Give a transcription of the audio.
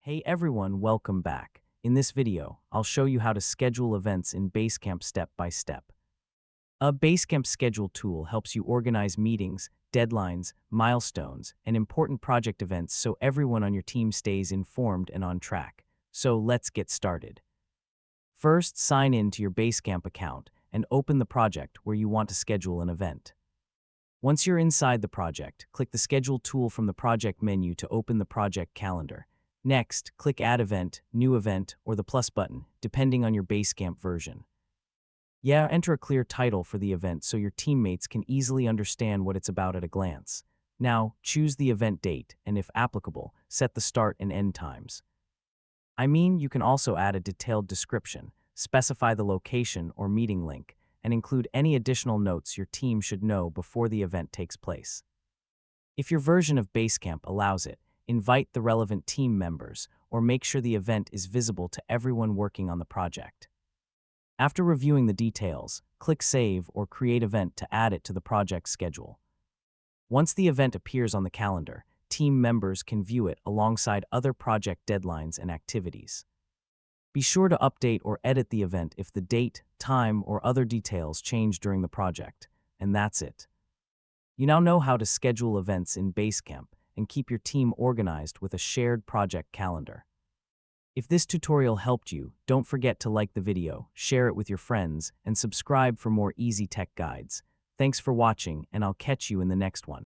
Hey everyone, welcome back. In this video, I'll show you how to schedule events in Basecamp step by step. A Basecamp schedule tool helps you organize meetings, deadlines, milestones, and important project events so everyone on your team stays informed and on track. So let's get started. First, sign in to your Basecamp account and open the project where you want to schedule an event. Once you're inside the project, click the Schedule tool from the project menu to open the project calendar. Next, click Add Event, New Event, or the plus button, depending on your Basecamp version. Enter a clear title for the event so your teammates can easily understand what it's about at a glance. Now, choose the event date, and if applicable, set the start and end times. You can also add a detailed description, specify the location or meeting link, and include any additional notes your team should know before the event takes place. If your version of Basecamp allows it, invite the relevant team members or make sure the event is visible to everyone working on the project. After reviewing the details, click Save or Create Event to add it to the project schedule. Once the event appears on the calendar, team members can view it alongside other project deadlines and activities. Be sure to update or edit the event if the date, time, or other details change during the project. And that's it. You now know how to schedule events in Basecamp and keep your team organized with a shared project calendar. If this tutorial helped you, don't forget to like the video, share it with your friends, and subscribe for more easy tech guides. Thanks for watching, and I'll catch you in the next one.